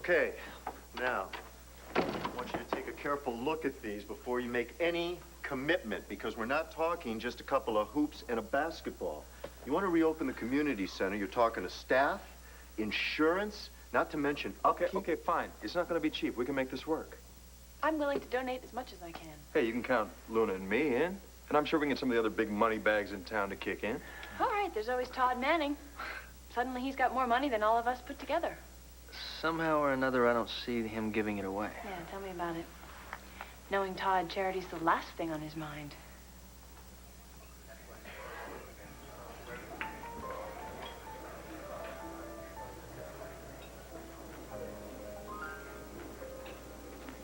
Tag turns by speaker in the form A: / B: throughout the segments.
A: Okay, now, I want you to take a careful look at these before you make any commitment, because we're not talking just a couple of hoops and a basketball. You want to reopen the community center, you're talking to staff, insurance, not to mention upkeep.
B: Okay, fine. It's not going to be cheap. We can make this work.
C: I'm willing to donate as much as I can.
B: Hey, you can count Luna and me in. And I'm sure we can get some of the other big money bags in town to kick in.
C: All right, there's always Todd Manning. Suddenly he's got more money than all of us put together.
D: Somehow or another, I don't see him giving it away.
C: Yeah, tell me about it. Knowing Todd, charity's the last thing on his mind.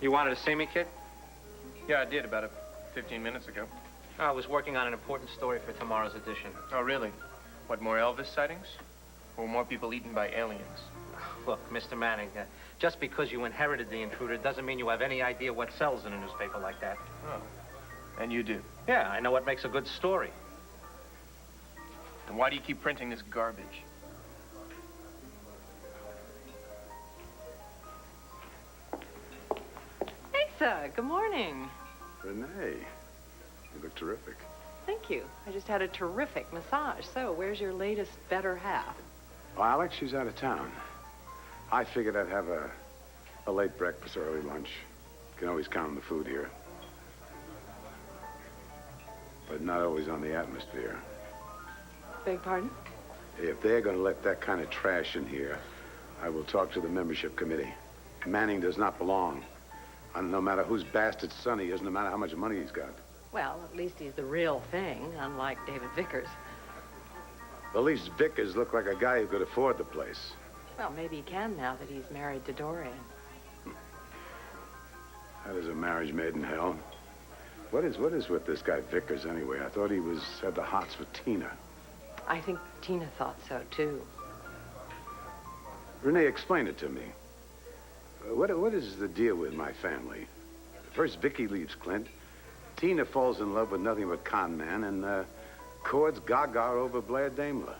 E: You wanted to see me, kid?
F: Yeah, I did about 15 minutes ago.
E: I was working on an important story for tomorrow's edition.
F: Oh, really? What, more Elvis sightings? Or more people eaten by aliens?
E: Look, Mr. Manning, just because you inherited the intruder doesn't mean you have any idea what sells in a newspaper like that.
F: Oh, and you do?
E: Yeah, I know what makes a good story.
F: And why do you keep printing this garbage?
G: Lisa, good morning.
H: Renee, you look terrific.
G: Thank you. I just had a terrific massage. So, where's your latest better half?
H: Oh, Alex, she's out of town. I figured I'd have a late breakfast, early lunch. Can always count on the food here. But not always on the atmosphere.
G: Beg pardon?
H: If they're going to let that kind of trash in here, I will talk to the membership committee. Manning does not belong. And no matter whose bastard son he is, no matter how much money he's got.
G: Well, at least he's the real thing, unlike David Vickers.
H: At least Vickers looked like a guy who could afford the place.
G: Well, maybe he can now that he's married to Dorian.
H: That is a marriage made in hell. What is with this guy Vickers anyway? I thought he had the hots for Tina.
G: I think Tina thought so, too.
H: Renee, explain it to me. What is the deal with my family? First, Vicky leaves Clint. Tina falls in love with nothing but con man, and Cord's gaga over Blair Daimler.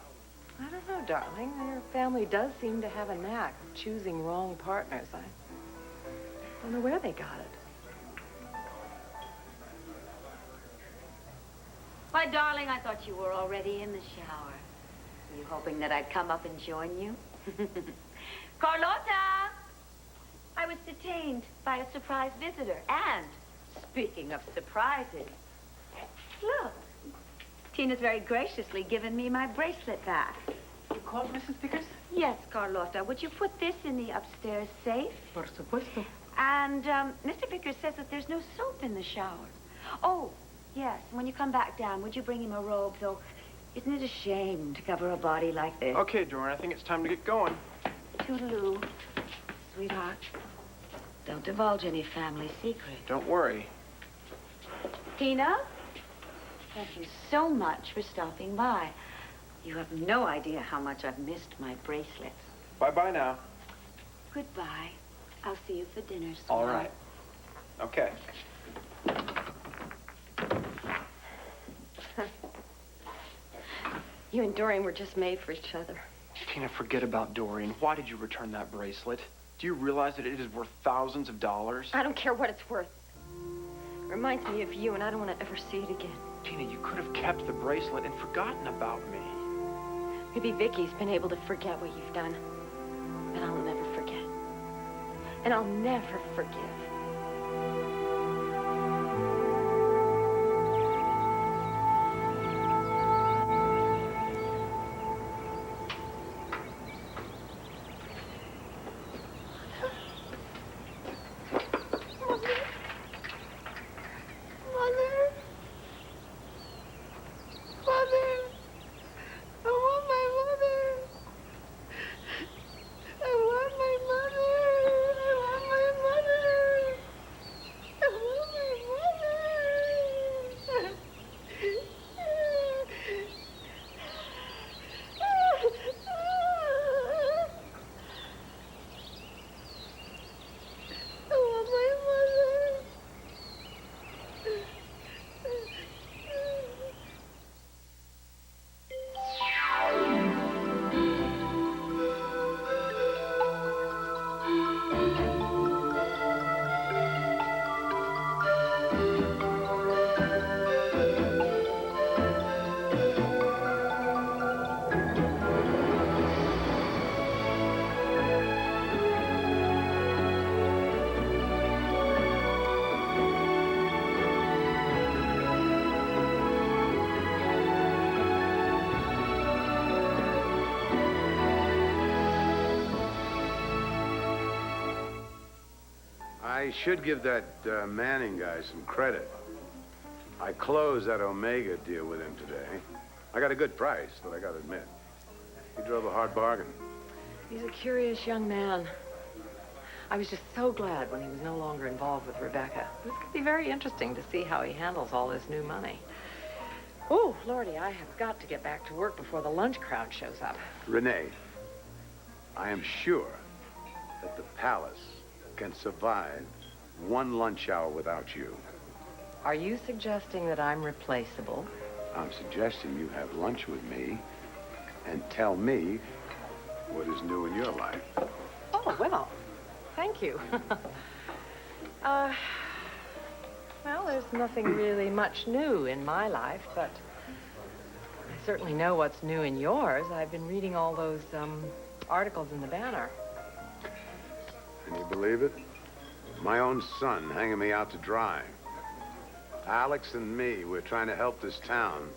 G: I don't know, darling. Your family does seem to have a knack of choosing wrong partners. I don't know where they got it.
I: Why, darling, I thought you were already in the shower. Were you hoping that I'd come up and join you? Carlotta! I was detained by a surprise visitor. And, speaking of surprises, look, Tina's very graciously given me my bracelet back.
G: You called Mrs. Vickers?
I: Yes, Carlotta. Would you put this in the upstairs safe?
G: Por supuesto.
I: And Mr. Vickers says that there's no soap in the shower. Oh, yes. When you come back down, would you bring him a robe, though? Isn't it a shame to cover a body like this?
F: Okay, Dorian, I think it's time to get going.
I: Toodaloo. Sweetheart, don't divulge any family secrets.
F: Don't worry.
I: Tina, thank you so much for stopping by. You have no idea how much I've missed my bracelets.
F: Bye-bye now.
I: Goodbye. I'll see you for dinner, sweetheart.
F: All right. Okay.
G: You and Dorian were just made for each other.
F: Tina, forget about Dorian. Why did you return that bracelet? Do you realize that it is worth thousands of dollars?
G: I don't care what it's worth. It reminds me of you, and I don't want to ever see it again.
F: Tina, you could have kept the bracelet and forgotten about me.
G: Maybe Vicky's been able to forget what you've done. But I'll never forget. And I'll never forgive.
H: I should give that Manning guy some credit. I closed that Omega deal with him today. I got a good price, but I gotta admit, he drove a hard bargain.
G: He's a curious young man. I was just so glad when he was no longer involved with Rebecca. It's going to be very interesting to see how he handles all this new money. Oh, Lordy, I have got to get back to work before the lunch crowd shows up.
H: Renee, I am sure that the palace can survive one lunch hour without you.
G: Are you suggesting that I'm replaceable?
H: I'm suggesting you have lunch with me and tell me what is new in your life.
G: Oh, well, thank you. Well, there's nothing really much new in my life, but I certainly know what's new in yours. I've been reading all those, articles in the Banner.
H: Can you believe it? My own son hanging me out to dry. Alex and me, we're trying to help this town.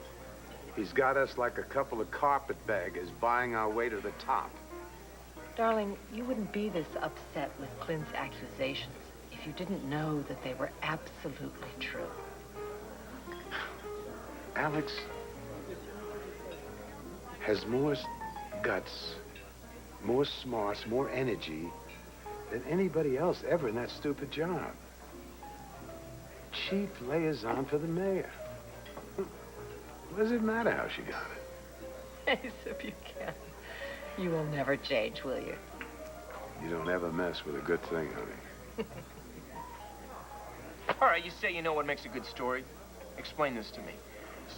H: He's got us like a couple of carpetbaggers buying our way to the top.
G: Darling, you wouldn't be this upset with Clint's accusations if you didn't know that they were absolutely true.
H: Alex has more guts, more smarts, more energy than anybody else ever in that stupid job. Chief liaison for the mayor. What does it matter how she got it?
G: Ace, if you can. You will never change, will you?
H: You don't ever mess with a good thing, honey.
F: All right, you say you know what makes a good story. Explain this to me.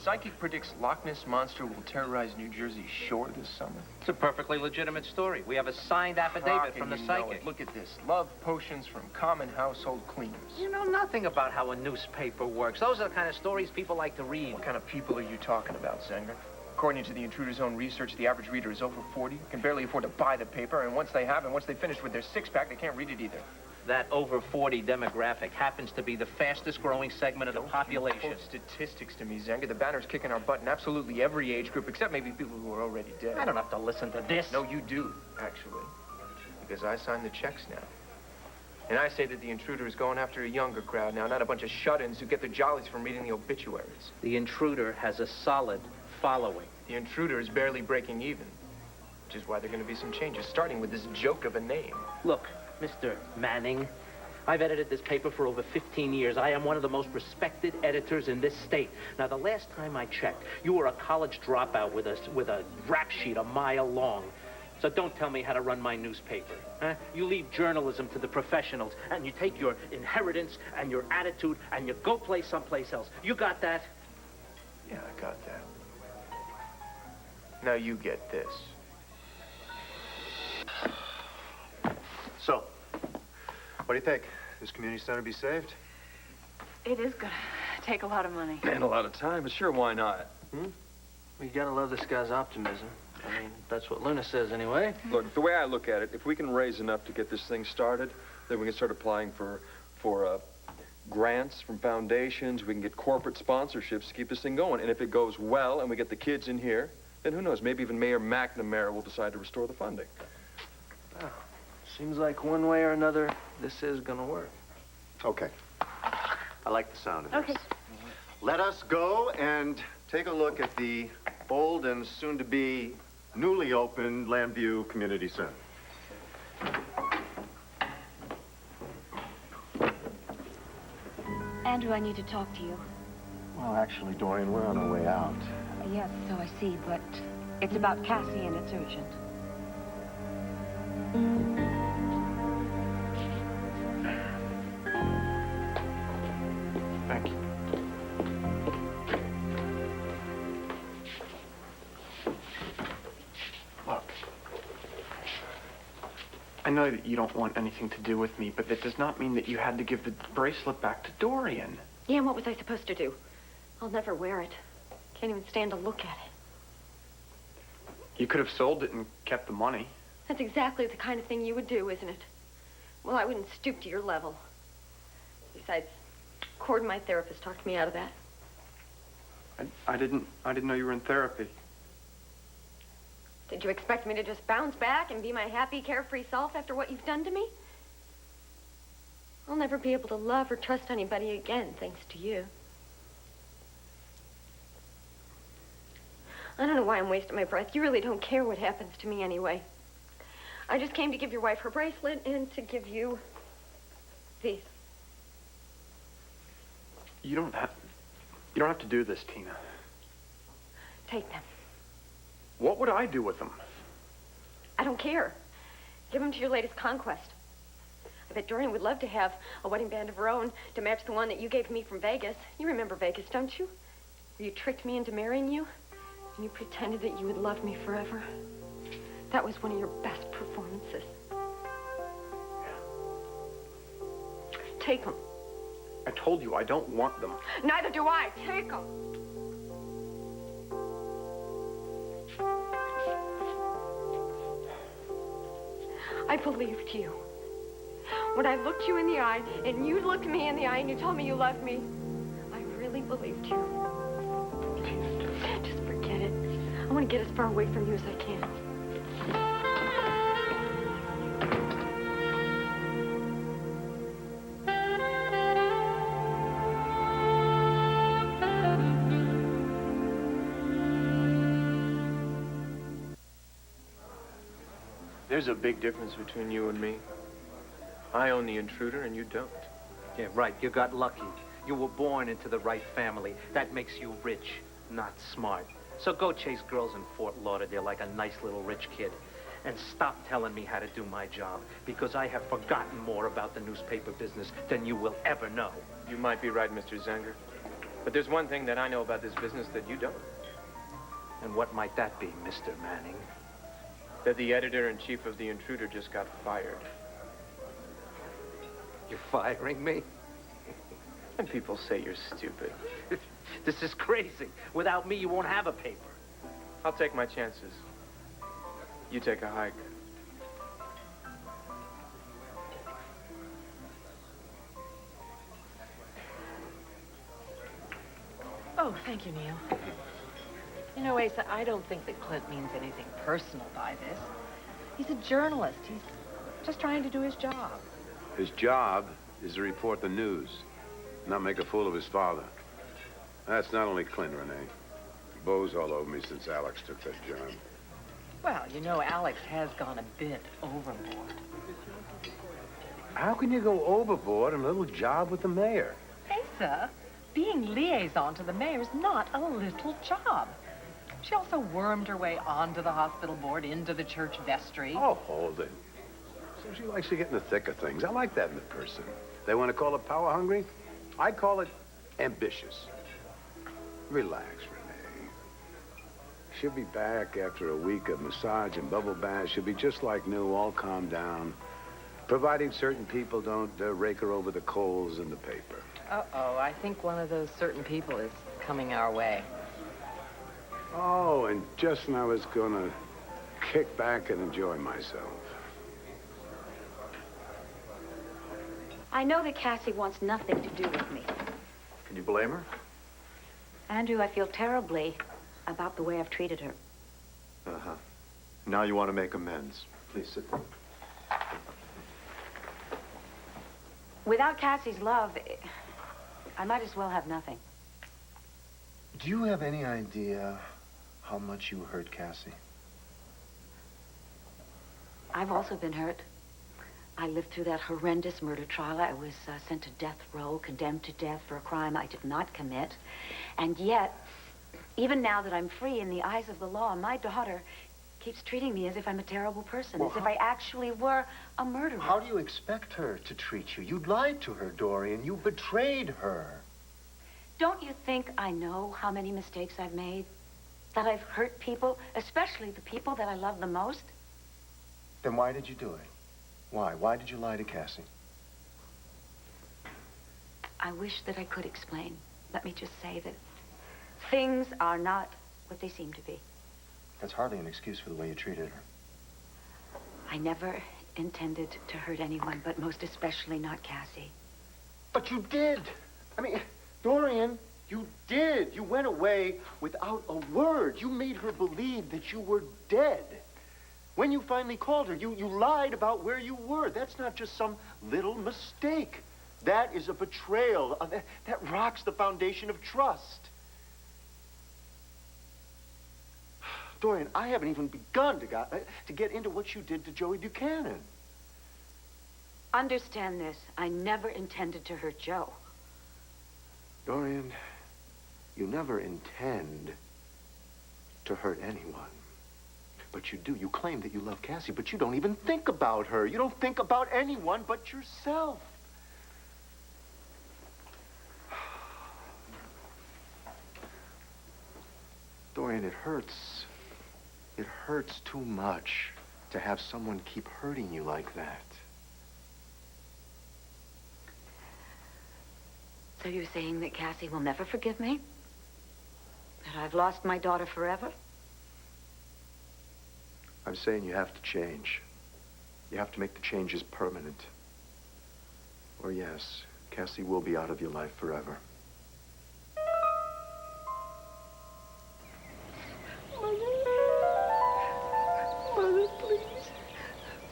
F: Psychic predicts Loch Ness Monster will terrorize New Jersey shore this summer.
E: It's a perfectly legitimate story. We have a signed affidavit from the psychic.
F: Look at this. Love potions from common household cleaners.
E: You know nothing about how a newspaper works. Those are the kind of stories people like to read.
F: What kind of people are you talking about, Zenger? According to the Intruder's own research, the average reader is over 40, can barely afford to buy the paper, and once they have, and once they finish with their six-pack, they can't read it either.
E: That over 40 demographic happens to be the fastest growing segment of the population.
F: Quote statistics to me, Zenger. The Banner's kicking our butt in absolutely every age group, except maybe people who are already dead.
E: I don't have to listen to this.
F: No, you do, actually. Because I signed the checks now. And I say that the Intruder is going after a younger crowd now, not a bunch of shut-ins who get their jollies from reading the obituaries.
E: The Intruder has a solid following.
F: The Intruder is barely breaking even, which is why there are going to be some changes, starting with this joke of a name.
E: Look, Mr. Manning, I've edited this paper for over 15 years. I am one of the most respected editors in this state. Now, the last time I checked, you were a college dropout with a rap sheet a mile long. So don't tell me how to run my newspaper. Huh? You leave journalism to the professionals, and you take your inheritance and your attitude, and you go play someplace else. You got that?
F: Yeah, I got that. Now you get this.
A: So, what do you think? This community center be saved?
C: It is gonna take a lot of money.
B: And a lot of time, but sure, why not?
D: We gotta love this guy's optimism. I mean, that's what Luna says anyway.
B: Look, the way I look at it, if we can raise enough to get this thing started, then we can start applying for grants from foundations. We can get corporate sponsorships to keep this thing going. And if it goes well and we get the kids in here, then who knows? Maybe even Mayor McNamara will decide to restore the funding.
D: Wow. Seems like one way or another, this is gonna work.
A: Okay. I like the sound of this.
C: Okay.
A: Let us go and take a look at the old and soon-to-be newly opened Landview Community Center.
I: Andrew, I need to talk to you.
A: Well, actually, Dorian, we're on our way out.
I: Yes, so I see, but it's about Cassie and it's urgent.
F: Thank you. Look, I know that you don't want anything to do with me, but that does not mean that you had to give the bracelet back to Dorian.
C: Yeah, and what was I supposed to do? I'll never wear it. Can't even stand to look at it.
F: You could have sold it and kept the money.
C: That's exactly the kind of thing you would do, isn't it? Well, I wouldn't stoop to your level. Besides, Cord, my therapist, talked me out of that.
F: I didn't know you were in therapy.
C: Did you expect me to just bounce back and be my happy, carefree self after what you've done to me? I'll never be able to love or trust anybody again, thanks to you. I don't know why I'm wasting my breath. You really don't care what happens to me anyway. I just came to give your wife her bracelet and to give you these.
J: You don't have to do this, Tina.
C: Take them.
J: What would I do with them?
C: I don't care. Give them to your latest conquest. I bet Dorian would love to have a wedding band of her own to match the one that you gave me from Vegas. You remember Vegas, don't you? Where you tricked me into marrying you, and you pretended that you would love me forever. That was one of your best performances. Take them.
J: I told you I don't want them.
C: Neither do I. Take them. I believed you. When I looked you in the eye, and you looked me in the eye, and you told me you loved me, I really believed you. Just forget it. I want to get as far away from you as I can.
F: There's a big difference between you and me. I own the intruder and you don't.
E: Yeah, right. You got lucky. You were born into the right family. That makes you rich, not smart. So go chase girls in Fort Lauderdale like a nice little rich kid. And stop telling me how to do my job, because I have forgotten more about the newspaper business than you will ever know.
F: You might be right, Mr. Zenger. But there's one thing that I know about this business that you don't.
E: And what might that be, Mr. Manning?
F: That the editor-in-chief of the intruder just got fired.
E: You're firing me?
F: And people say you're stupid.
E: This is crazy. Without me, you won't have a paper.
F: I'll take my chances. You take a hike.
G: Oh, thank you, Neil. You know, Asa, I don't think that Clint means anything personal by this. He's a journalist. He's just trying to do his job.
H: His job is to report the news, not make a fool of his father. That's not only Clint, Renee. Bo's all over me since Alex took that job.
G: Well, you know, Alex has gone a bit overboard.
H: How can you go overboard in a little job with the mayor?
G: Asa, being liaison to the mayor is not a little job. She also wormed her way onto the hospital board, into the church vestry.
H: Oh, hold it. So she likes to get in the thick of things. I like that in a person. They want to call it power hungry? I call it ambitious. Relax, Renee. She'll be back after a week of massage and bubble baths. She'll be just like new, all calmed down, providing certain people don't rake her over the coals in the paper.
G: Uh-oh, I think one of those certain people is coming our way.
H: Oh, and just when I was gonna kick back and enjoy myself.
I: I know that Cassie wants nothing to do with me.
A: Can you blame her?
I: Andrew, I feel terribly about the way I've treated her.
A: Uh-huh. Now you want to make amends. Please sit down.
I: Without Cassie's love, I might as well have nothing.
A: Do you have any idea how much you hurt Cassie?
I: I've also been hurt. I lived through that horrendous murder trial. I was sent to death row, condemned to death for a crime I did not commit. And yet, even now that I'm free in the eyes of the law, my daughter keeps treating me as if I'm a terrible person, as if I actually were a murderer.
A: How do you expect her to treat you? You lied to her, Dorian. You betrayed her.
I: Don't you think I know how many mistakes I've made? That I've hurt people, especially the people that I love the most?
A: Then why did you do it? Why? Why did you lie to Cassie?
I: I wish that I could explain. Let me just say that things are not what they seem to be.
A: That's hardly an excuse for the way you treated her.
I: I never intended to hurt anyone, but most especially not Cassie.
A: But you did. I mean, Dorian, you did. You went away without a word. You made her believe that you were dead. When you finally called her, you lied about where you were. That's not just some little mistake. That is a betrayal. That rocks the foundation of trust. Dorian, I haven't even begun to get into what you did to Joey Buchanan.
I: Understand this. I never intended to hurt Joe.
A: Dorian, you never intend to hurt anyone. But you do. You claim that you love Cassie, but you don't even think about her. You don't think about anyone but yourself. Dorian, it hurts. It hurts too much to have someone keep hurting you like that.
I: So you're saying that Cassie will never forgive me? That I've lost my daughter forever?
A: I'm saying you have to change. You have to make the changes permanent. Or yes, Cassie will be out of your life forever.
C: Mother, please.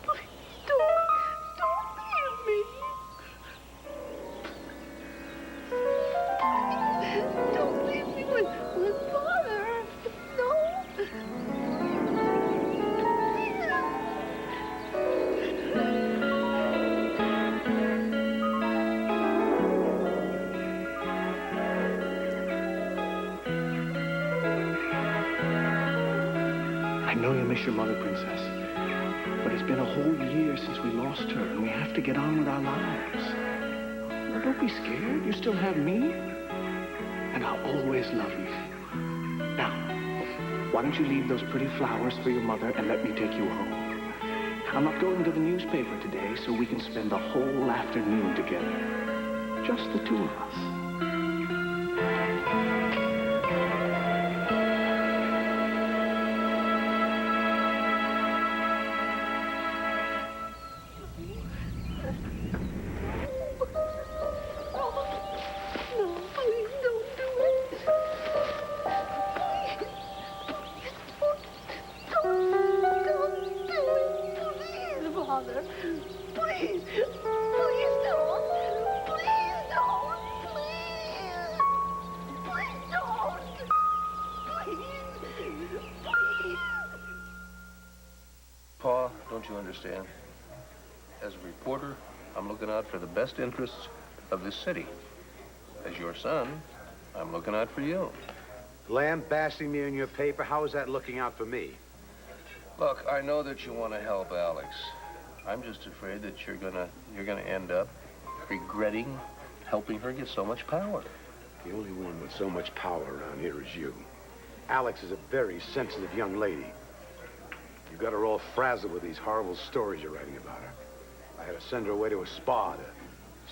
C: Please, don't leave me. Don't leave me with Father. No.
J: I know you miss your mother, Princess. But it's been a whole year since we lost her, and we have to get on with our lives. Now, don't be scared. You still have me. And I'll always love you. Now, why don't you leave those pretty flowers for your mother and let me take you home? I'm not going to the newspaper today, so we can spend the whole afternoon together. Just the two of us.
C: No, please don't do it. Don't do it. Please, Father. Please. Please don't. Please don't. Please. Please don't. Please. Please.
K: Pa, don't you understand? As a reporter, I'm looking out for the best interests of this city. As your son, I'm looking out for you.
H: Lambasting me in your paper, how is that looking out for me?
K: Look, I know that you want to help Alex. I'm just afraid that you're gonna end up regretting helping her get so much power.
H: The only one with so much power around here is you. Alex is a very sensitive young lady. You got her all frazzled with these horrible stories you're writing about her. I had to send her away to a spa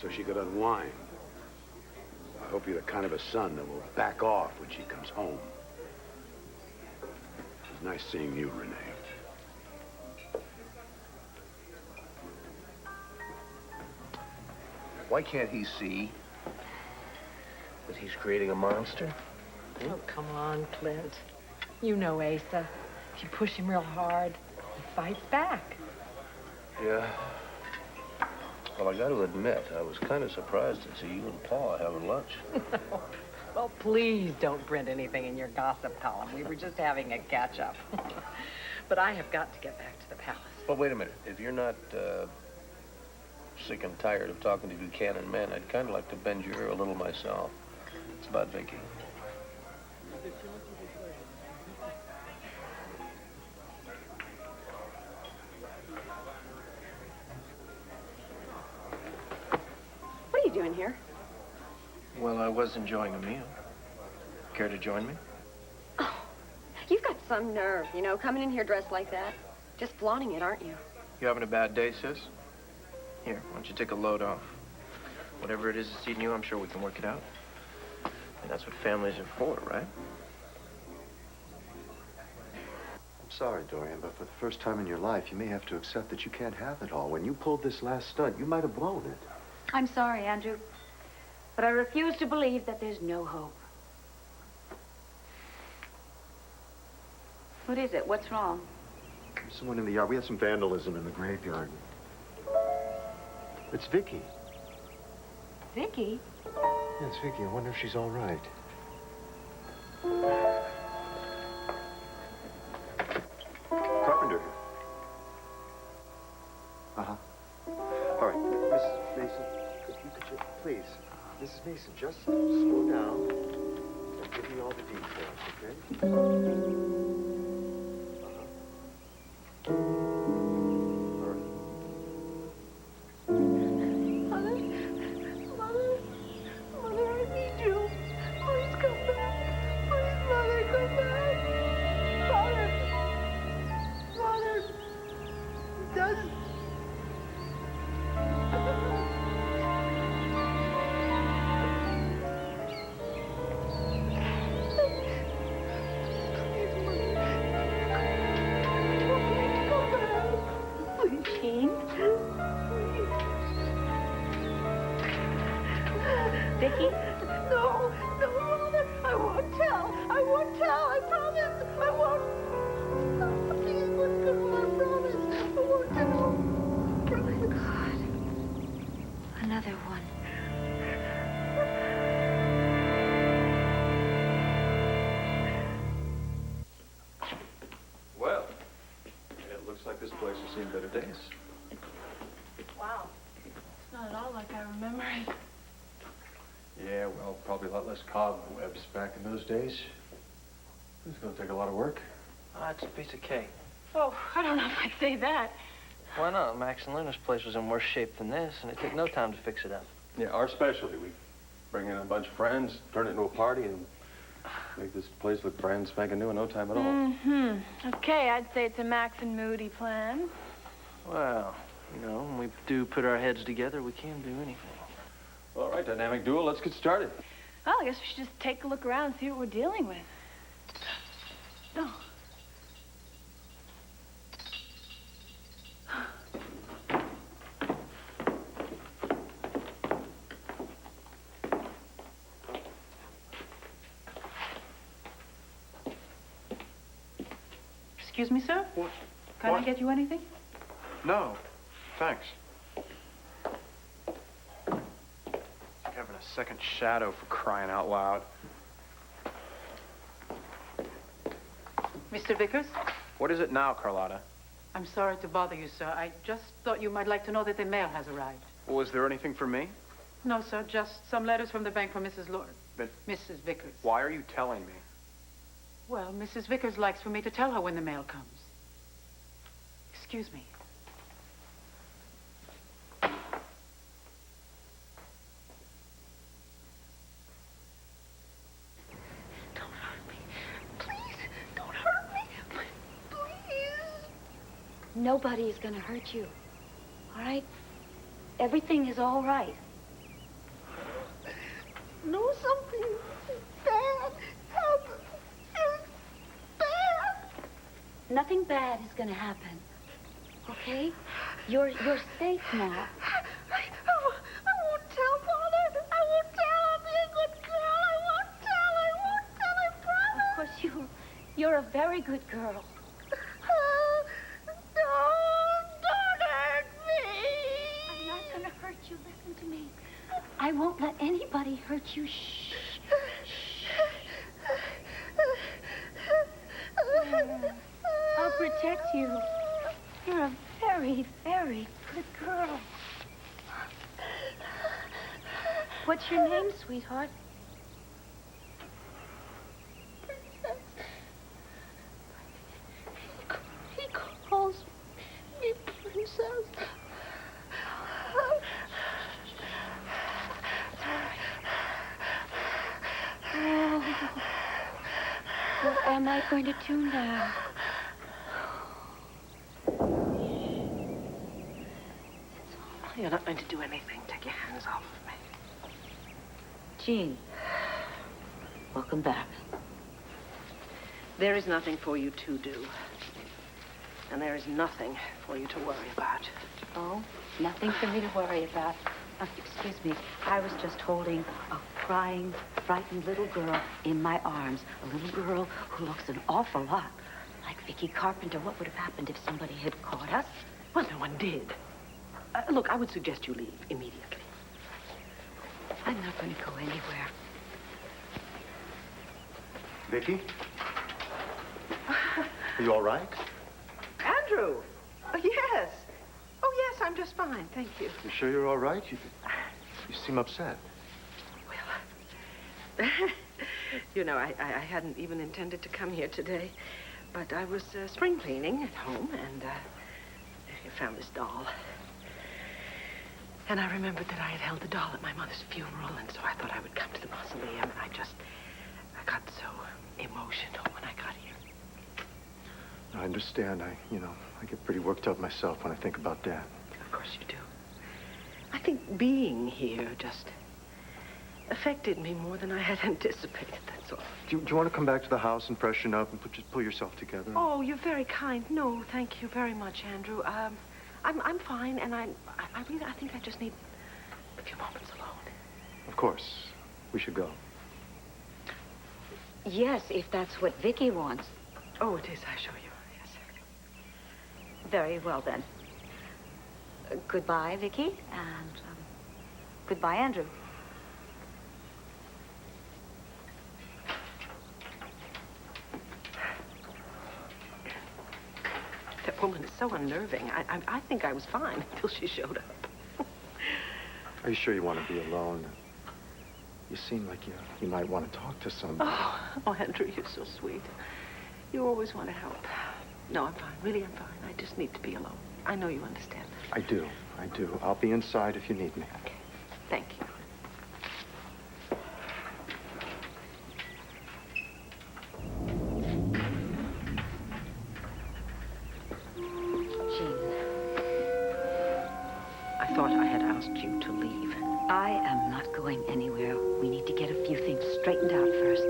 H: so she could unwind. I hope you're the kind of a son that will back off when she comes home. It's nice seeing you, Renee.
K: Why can't he see that he's creating a monster?
G: Oh, come on, Clint. You know Asa. If you push him real hard, he fights back.
K: Yeah. Well, I got to admit, I was kind of surprised to see you and Paul having lunch.
G: Well, please don't print anything in your gossip column. We were just having a catch-up. But I have got to get back to the palace.
K: But wait a minute. If you're not sick and tired of talking to Buchanan men, I'd kind of like to bend your ear a little myself. It's about Vicky.
C: What are you doing here?
F: Well, I was enjoying a meal. Care to join me?
C: Oh, you've got some nerve, you know, coming in here dressed like that. Just flaunting it, aren't you?
F: You having a bad day, sis? Here, why don't you take a load off? Whatever it is that's eating you, I'm sure we can work it out. And that's what families are for, right?
A: I'm sorry, Dorian, but for the first time in your life, you may have to accept that you can't have it all. When you pulled this last stunt, you might have blown it.
I: I'm sorry, Andrew, but I refuse to believe that there's no hope. What is it? What's wrong?
A: There's someone in the yard. We had some vandalism in the graveyard. It's Vicky.
I: Vicky?
A: Yes, Vicky, I wonder if she's all right. Carpenter. Uh-huh. All right, Mrs. Mason, if you could just, please, Mrs. Mason, just slow down and give me all the details, okay? Uh-huh. All right.
I: Mother, I need you. Please come back. Please, Mother, come back. Mother, does... Jean? Vicky? No, Mother. I won't tell. I promise. I won't. I'll be a good girl. I promise. I won't tell. Promise. God. Another one.
B: Well, it looks like this place has seen better days.
L: Wow. It's not at all like I remember it.
B: Yeah, well, probably a lot less cobwebs back in those days. It's going to take a lot of work.
D: Ah, it's a piece of cake.
L: Oh, I don't know if I'd say that.
D: Why not? Max and Luna's place was in worse shape than this, and it took no time to fix it up.
B: Yeah, our specialty. We bring in a bunch of friends, turn it into a party, and make this place look brand spanking new in no time at all.
L: Mm-hmm. Okay, I'd say it's a Max and Moody plan.
D: Well, you know, when we do put our heads together, we can do anything.
B: All right, dynamic duo, let's get started.
L: Well, I guess we should just take a look around and see what we're dealing with. No.
M: Excuse me, sir?
A: What?
M: Can
A: What?
M: I get you anything?
A: No, thanks. Having a second shadow for crying out loud.
M: Mr. Vickers?
A: What is it now, Carlotta?
M: I'm sorry to bother you, sir. I just thought you might like to know that the mail has arrived.
A: Well, is there anything for me?
M: No, sir, just some letters from the bank for Mrs. Lord.
A: But
M: Mrs. Vickers.
A: why are you telling me?
M: Well, Mrs. Vickers likes for me to tell her when the mail comes. Excuse me.
I: Don't hurt me. Please, don't hurt me. Please. Nobody is going to hurt you. All right? Everything is all right. No, something bad happened. Bad. Nothing bad is going to happen. Okay? You're safe now. I won't tell, Father. I won't tell. I'll be a good girl. I won't tell. I promise. Of course, you're a very good girl. Don't hurt me. I'm not going to hurt you. Listen to me. I won't let anybody hurt you. Shh. I'll protect you. You're a very, very good girl. What's your name, sweetheart? Princess. He calls me Princess. Oh. What am I going to do now?
G: You're not going to do anything. Take your hands off of me. Jean, welcome back. There is nothing for you to do. And there is nothing for you to worry about.
I: Oh, nothing for me to worry about. Excuse me, I was just holding a crying, frightened little girl in my arms. A little girl who looks an awful lot like Vicky Carpenter. What would have happened if somebody had caught us?
G: Well, no one did. Look, I would suggest you leave immediately. I'm not going to go anywhere.
A: Vicky? Are you all right?
G: Andrew! Oh, yes. Oh, yes, I'm just fine, thank you.
A: You sure you're all right? You seem upset.
G: You know, I hadn't even intended to come here today, but I was spring cleaning at home, and I found this doll. And I remembered that I had held the doll at my mother's funeral, and so I thought I would come to the mausoleum, and I got so emotional when I got here.
A: I understand. I get pretty worked up myself when I think about Dad.
G: Of course you do. I think being here just affected me more than I had anticipated, that's all.
A: Do you want to come back to the house and freshen up and just pull yourself together?
G: Oh, you're very kind. No, thank you very much, Andrew. I'm fine, and I think I just need a few moments alone.
A: Of course. We should go.
I: Yes, if that's what Vicky wants.
G: Oh, it is. I show you. Yes.
I: Very well, then. Goodbye, Vicky, and goodbye, Andrew.
G: That woman is so unnerving. I think I was fine until she showed up.
A: Are you sure you want to be alone? You seem like you might want to talk to somebody.
G: Oh, Andrew, you're so sweet. You always want to help. No, I'm fine. Really, I'm fine. I just need to be alone. I know you understand.
A: I do. I'll be inside if you need me.
G: Okay. Thank you.
I: Jean,
G: I thought I had asked you to leave.
I: I am not going anywhere. We need to get a few things straightened out first.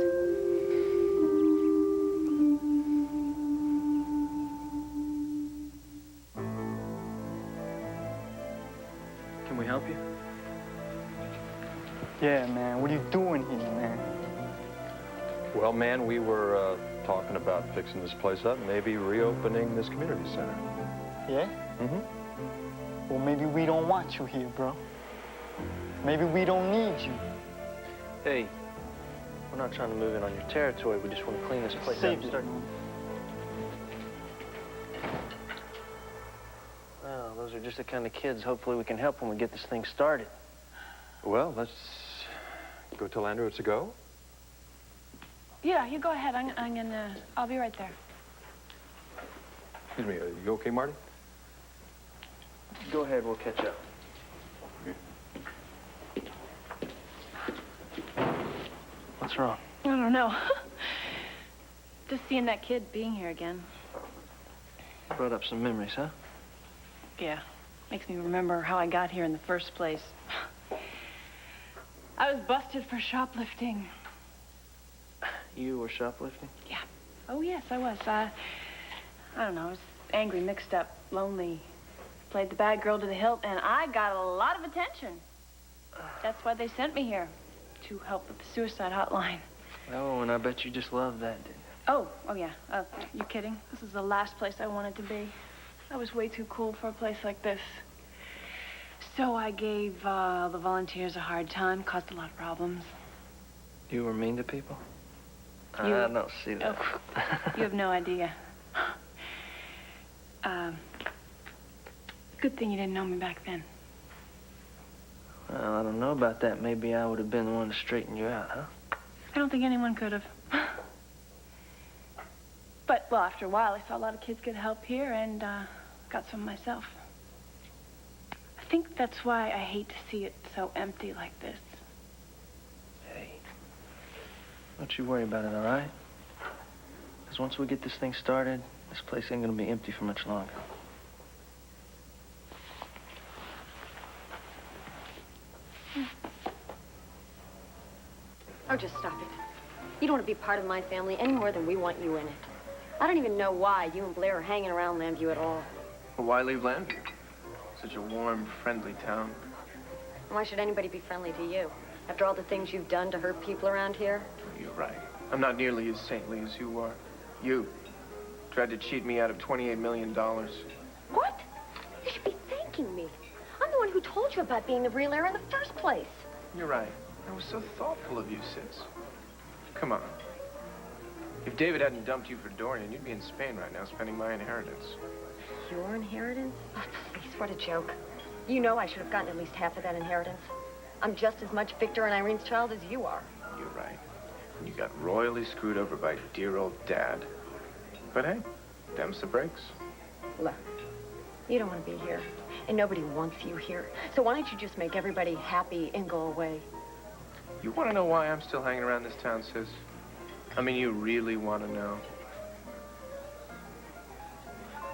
D: Can we help you?
N: Yeah, man. What are you doing here, man?
B: Well, man, we were talking about fixing this place up, maybe reopening this community center.
N: Yeah?
B: Mm-hmm.
N: Well, maybe we don't want you here, bro. Maybe we don't need you.
D: Hey, we're not trying to move in on your territory. We just want to clean this place up.
N: Save
D: and
N: it.
D: start. Well, those are just the kind of kids. Hopefully we can help when we get this thing started.
B: Well, let's go tell Andrew it's a go.
L: Yeah, you go ahead. I'll be right there.
B: Excuse me, are you okay, Marty?
D: Go ahead, we'll catch up. What's wrong?
L: I don't know. Just seeing that kid being here again.
D: Brought up some memories, huh?
L: Yeah. Makes me remember how I got here in the first place. I was busted for shoplifting.
D: You were shoplifting?
L: Yeah. Oh, yes, I was. I don't know. I was angry, mixed up, lonely. Played the bad girl to the hilt, and I got a lot of attention. That's why they sent me here, to help with the suicide hotline.
D: Oh, and I bet you just loved that, didn't you?
L: Oh, yeah. You kidding? This is the last place I wanted to be. I was way too cool for a place like this. So I gave the volunteers a hard time, caused a lot of problems.
D: You were mean to people? I don't see that.
L: Oh, you have no idea. Good thing you didn't know me back then.
D: Well, I don't know about that. Maybe I would have been the one to straighten you out, huh?
L: I don't think anyone could have. But, well, after a while, I saw a lot of kids get help here and got some myself. I think that's why I hate to see it so empty like this.
D: Hey, don't you worry about it, all right? Because once we get this thing started, this place ain't gonna be empty for much longer.
C: Oh, just stop it. You don't want to be part of my family any more than we want you in it. I don't even know why you and Blair are hanging around Lambview at all.
F: Well, why leave Lambview? Such a warm, friendly town.
C: Why should anybody be friendly to you? After all the things you've done to hurt people around here?
F: You're right. I'm not nearly as saintly as you are. You tried to cheat me out of $28 million.
C: What? You should be thanking me. I'm the one who told you about being the real heir in the first place.
F: You're right. That was so thoughtful of you, sis. Come on. If David hadn't dumped you for Dorian, you'd be in Spain right now spending my inheritance.
C: Your inheritance? Oh, please, what a joke. You know I should have gotten at least half of that inheritance. I'm just as much Victor and Irene's child as you are.
F: You're right. And you got royally screwed over by dear old Dad. But hey, them's the breaks.
C: Look, you don't want to be here, and nobody wants you here. So why don't you just make everybody happy and go away?
F: You want to know why I'm still hanging around this town, sis? I mean, you really want to know?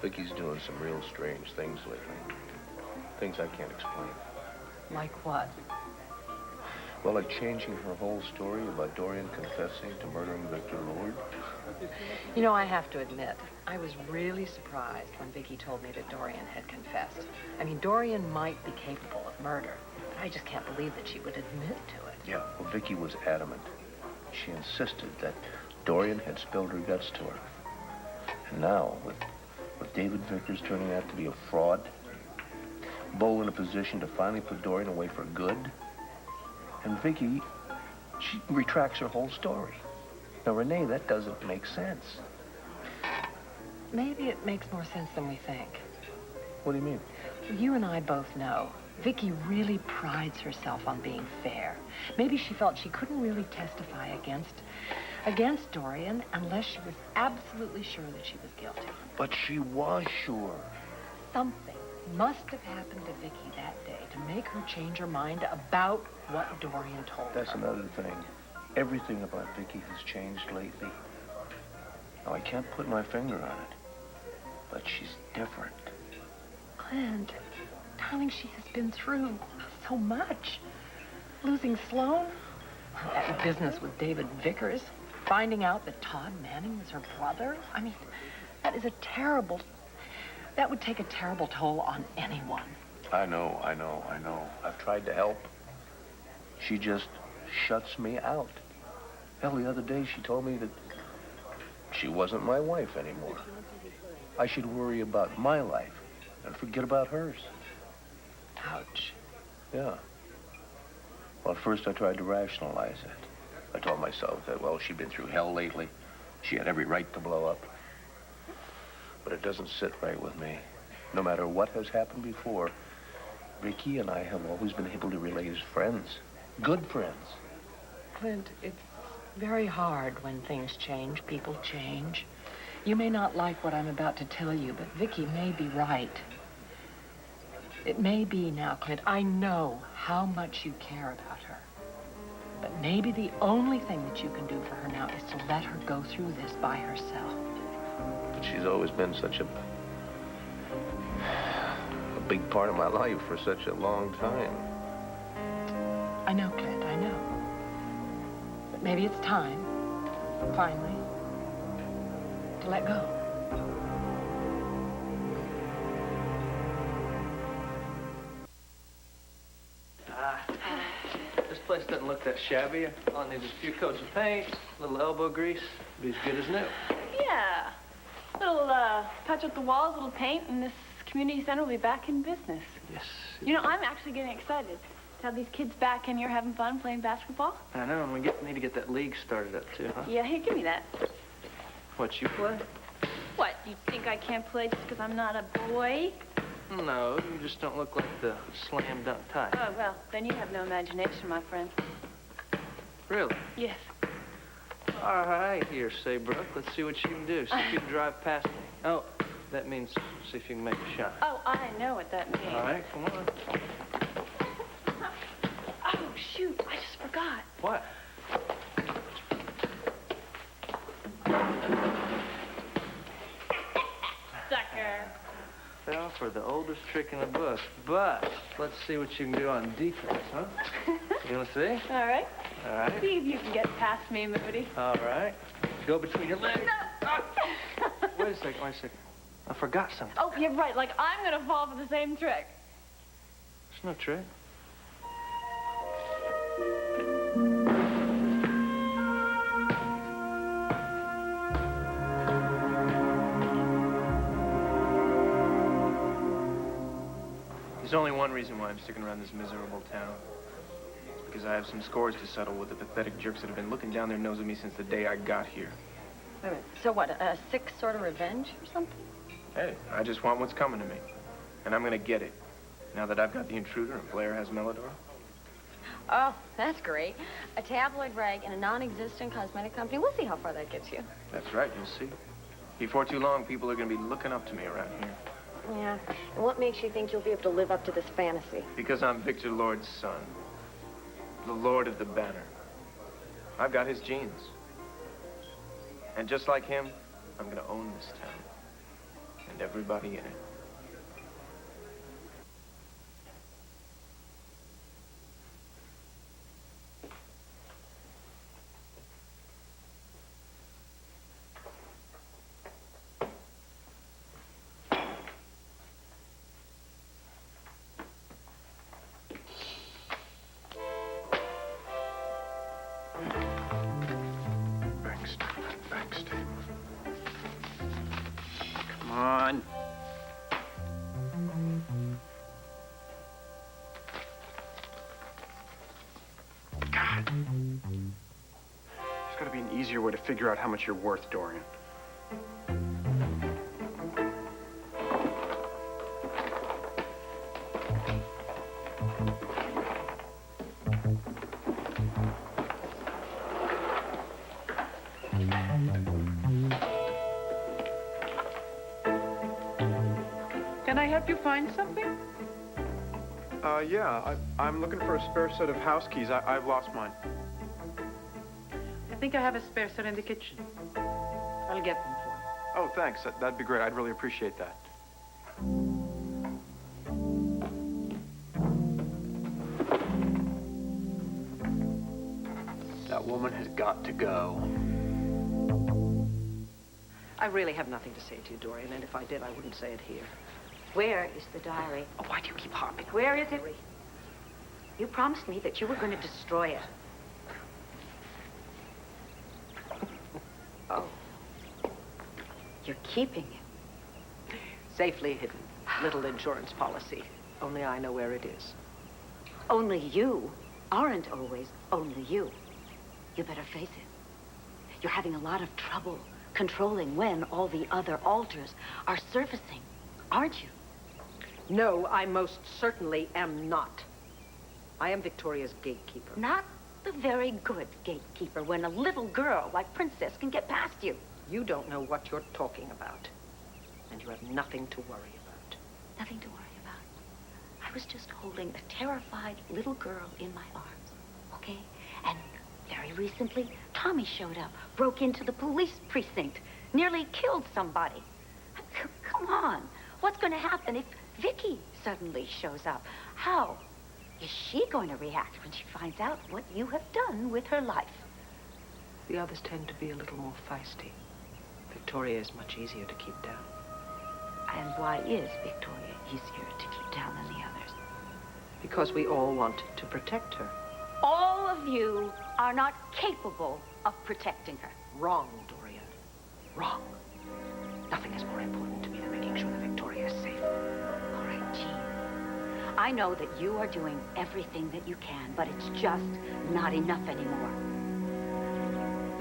K: Vicky's doing some real strange things lately. Things I can't explain.
G: Like what?
K: Well, like changing her whole story about Dorian confessing to murdering Victor Lord.
G: You know, I have to admit, I was really surprised when Vicky told me that Dorian had confessed. I mean, Dorian might be capable of murder, but I just can't believe that she would admit to it.
K: Yeah, well, Vicky was adamant. She insisted that Dorian had spilled her guts to her. And now, with David Vickers turning out to be a fraud, Bo in a position to finally put Dorian away for good, and Vicky, she retracts her whole story. Now, Renee, that doesn't make sense.
G: Maybe it makes more sense than we think.
K: What do you mean?
G: You and I both know Vicky really prides herself on being fair. Maybe she felt she couldn't really testify against Dorian unless she was absolutely sure that she was guilty.
K: But she was sure.
G: Something must have happened to Vicky that day to make her change her mind about what Dorian told her.
K: That's another thing. Everything about Vicky has changed lately. Now, I can't put my finger on it, but she's different.
G: Clint, darling, she has been through so much. Losing Sloan, that business with David Vickers, finding out that Todd Manning was her brother. I mean, that would take a terrible toll on anyone.
K: I know. I've tried to help. She just shuts me out. Hell, the other day she told me that she wasn't my wife anymore. I should worry about my life and forget about hers.
G: Ouch.
K: Yeah. Well, at first I tried to rationalize it. I told myself that, well, she'd been through hell lately. She had every right to blow up. But it doesn't sit right with me. No matter what has happened before, Vicky and I have always been able to relate as friends. Good friends.
G: Clint, it's very hard when things change. People change. You may not like what I'm about to tell you, but Vicky may be right. It may be now, Clint. I know how much you care about her. But maybe the only thing that you can do for her now is to let her go through this by herself.
K: But she's always been such a big part of my life for such a long time.
G: I know, Clint, I know. But maybe it's time, finally, to let go.
D: This place doesn't look that shabby. All it needs is a few coats of paint, a little elbow grease. Be as good as new.
L: Yeah. Little, touch up the walls, little paint, and this community center will be back in business.
D: Yes.
L: You know, I'm actually getting excited to have these kids back in here having fun playing basketball.
D: I know, and we need to get that league started up, too, huh?
L: Yeah, here, give me that.
D: What, you play?
L: What, you think I can't play just because I'm not a boy?
D: No, you just don't look like the slam dunk type.
L: Oh, well, then you have no imagination, my friend.
D: Really?
L: Yes.
D: All right, here, Saybrook. Let's see what you can do. See if you can drive past me. Oh, that means see if you can make a shot.
L: Oh, I know what that means.
D: All right, come on.
L: Oh, shoot, I just forgot.
D: What?
L: Sucker.
D: Fell for the oldest trick in the book. But let's see what you can do on defense, huh? You want to see?
L: All right.
D: All right.
L: See if you can get past me, Moody.
D: All right. Go between your legs.
L: No.
D: Wait a second. I forgot something.
L: Oh, you're right. Like, I'm going to fall for the same trick.
D: It's no trick.
F: There's only one reason why I'm sticking around this miserable town. Because I have some scores to settle with the pathetic jerks that have been looking down their nose at me since the day I got here.
C: Wait a minute. So what, a sick sort of revenge or something?
F: Hey, I just want what's coming to me. And I'm gonna get it. Now that I've got the intruder and Blair has Melodor.
C: Oh, that's great. A tabloid rag in a non-existent cosmetic company. We'll see how far that gets you.
F: That's right, you'll see. Before too long, people are gonna be looking up to me around here.
C: Yeah. And what makes you think you'll be able to live up to this fantasy?
F: Because I'm Victor Lord's son. The Lord of the Banner. I've got his genes. And just like him, I'm gonna own this town. And everybody in it.
J: Come on. God. There's got to be an easier way to figure out how much you're worth, Dorian.
M: Can I help you find something?
B: Yeah, I'm looking for a spare set of house keys. I've lost mine.
M: I think I have a spare set in the kitchen. I'll get them for you.
B: Oh, thanks. That'd be great. I'd really appreciate that.
J: That woman has got to go.
G: I really have nothing to say to you, Dorian, and if I did, I wouldn't say it here.
I: Where is the diary?
G: Oh, why do you keep harping?
I: Where is it? You promised me that you were going to destroy it. Oh. You're keeping it.
G: Safely hidden. Little insurance policy. Only I know where it is.
I: Only you aren't always only you. You better face it. You're having a lot of trouble controlling when all the other alters are surfacing, aren't you?
G: No, I most certainly am not. I am Victoria's gatekeeper.
I: Not the very good gatekeeper when a little girl like Princess can get past you.
G: You don't know what you're talking about. And you have nothing to worry about.
I: Nothing to worry about. I was just holding a terrified little girl in my arms, okay? And very recently, Tommy showed up, broke into the police precinct, nearly killed somebody. Come on. What's going to happen if Vicky suddenly shows up? How is she going to react when she finds out what you have done with her life?
G: The others tend to be a little more feisty. Victoria is much easier to keep down.
I: And why is Victoria easier to keep down than the others?
G: Because we all want to protect her.
I: All of you are not capable of protecting her.
G: Wrong, Dorian. Wrong. Nothing is more important to me than making sure that Victoria is safe.
I: All right, Jean. I know that you are doing everything that you can, but it's just not enough anymore.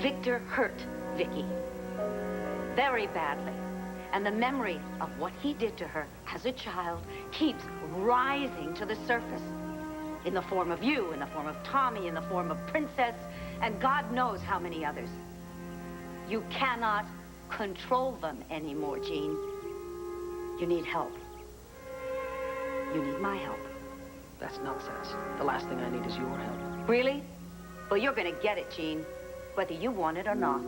I: Victor hurt Vicky very badly. And the memory of what he did to her as a child keeps rising to the surface. In the form of you, in the form of Tommy, in the form of Princess, and God knows how many others. You cannot control them anymore, Jean. You need help. You need my help.
G: That's nonsense. The last thing I need is your help.
I: Really? Well, you're gonna get it, Jean, whether you want it or not.